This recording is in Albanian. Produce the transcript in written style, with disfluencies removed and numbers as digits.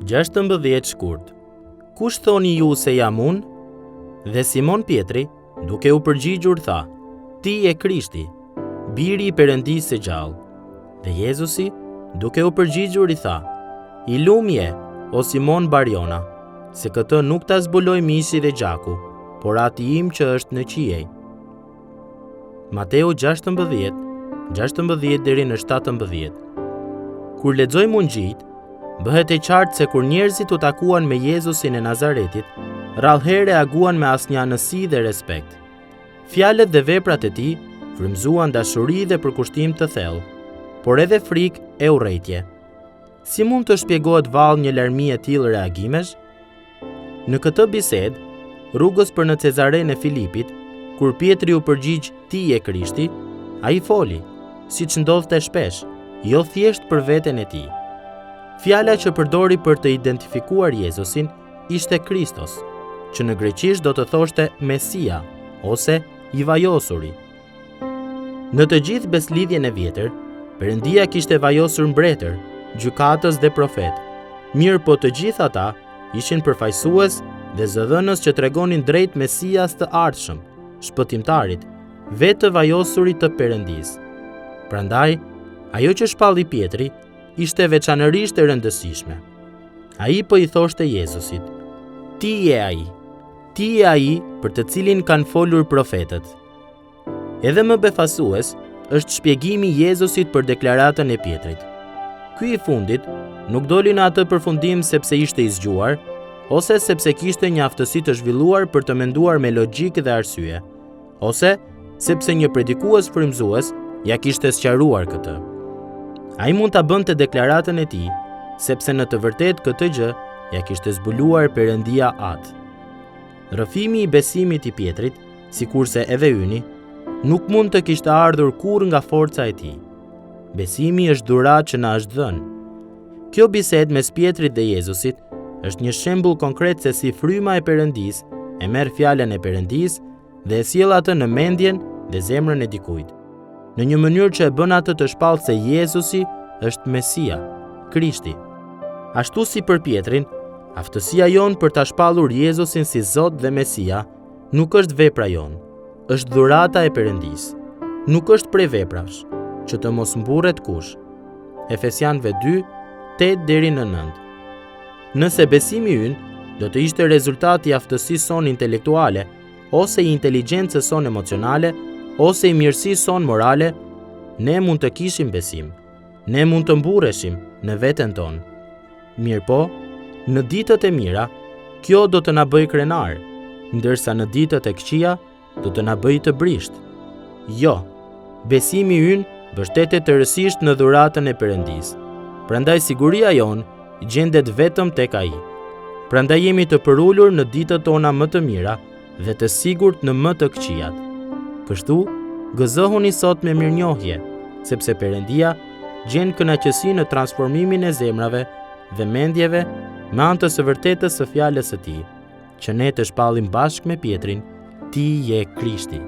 16 shkurt. Kush thoni ju se jam unë? Dhe Simon Pietri, duke u përgjigjur, tha: Ti je Krishti, biri i Perëndisë së gjallë. Dhe Jezusi, duke u përgjigjur, i tha: I lumi je, o Simon Barjona, se këtë nuk ta zbuloi mishi dhe gjaku, por Ati im që është në qiej. Mateu 16 deri në 17. Kur lexojmë Ungjillit, bëhet e qartë se kur njerëzit u takuan me Jezusin e Nazaretit, rrallëherë reaguan me asnjë anësi dhe respekt. Fjalët dhe veprat e tij frymëzuan dashuri dhe përkushtim të thellë, por edhe frikë e urrëtie. Si mund të shpjegohet vallë një larmi e tillë reagimesh? Në këtë bisedë, rrugës për në Cezaren e Filipit, kur Pietri u përgjigj Ti je Krishti, ai foli, siç ndodhte shpesh, jo thjesht për veten e tij. Fjala që përdori për të identifikuar Jezusin ishte Kristos, që në greqisht do të thoshte Mesia ose i vajosuri. Në të gjithë beslidhjen e vjetër, Perëndia kishte vajosur mbretër, gjykatës dhe profet. Mirë po të gjithë ata ishin përfaqësues dhe zëdhënës që tregonin drejt Mesias të ardhshëm, shpëtimtarit, vetë vajosurit të Perëndisë. Prandaj, ajo që shpalli Pietri ishte veçanërisht e rëndësishme. Ai po i thoshte Jezusit: Ti je ai për të cilin kanë folur profetët. Edhe më befasues është shpjegimi i Jezusit për deklaratën e Pietrit. Ky i fundit nuk doli në atë përfundim sepse ishte i zgjuar, ose sepse kishte një aftësi të zhvilluar për të menduar me logjikë dhe arsye, ose sepse një predikues frymëzues ja kishte sqaruar këtë. Ai mund ta bënte deklaratën e tij, sepse në të vërtetë këtë gjë ja kishte zbuluar Perëndia atë. Rrëfimi i besimit i Pietrit, sikurse edhe yni, nuk mund të kishte ardhur kurrë nga forca e tij. Besimi është dhuratë që na është dhënë. Kjo bisedë mes Pietrit dhe Jezusit është një shembull konkret se si fryma e Perëndisë e merr fjalën e Perëndisë dhe e sjell atë në mendjen dhe zemrën e dikujt, në një mënyrë që e bën atë të shpallë se Jezusi është Mesia, Krishti. Ashtu si për Pietrin, aftësia jonë për ta shpallur Jezusin si Zot dhe Mesia nuk është vepra jonë, është dhurata e Perëndisë. Nuk është prej veprash, që të mos mburret kush. Efesianëve 2, 8 deri në 9. Nëse besimi ynë do të ishte rezultati i aftësisë sonë intelektuale, ose i inteligjencës sonë emocionale, ose i mirësisë sonë morale, ne mund të kishim besim. Ne mund të mburreshim në veten tonë. Mirë po, në ditët e mira, kjo do të na bëj krenar, ndërsa në ditët e këqija do të na bëj të brisht. Jo, besimi ynë mbështetet tërësisht në dhuratën e Perëndisë. Prandaj siguria jonë gjendet vetëm tek Ai. Prandaj jemi të përulur në ditët tona më të mira dhe të sigurt në më të këqijat. Kështu, gëzohuni sot me mirënjohje, sepse Perëndia gjen kënaqësi në transformimin e zemrave dhe mendjeve me anë të së vërtetës së fjalës së Tij, që ne të shpallim bashkë me Pietrin: Ti je Krishti.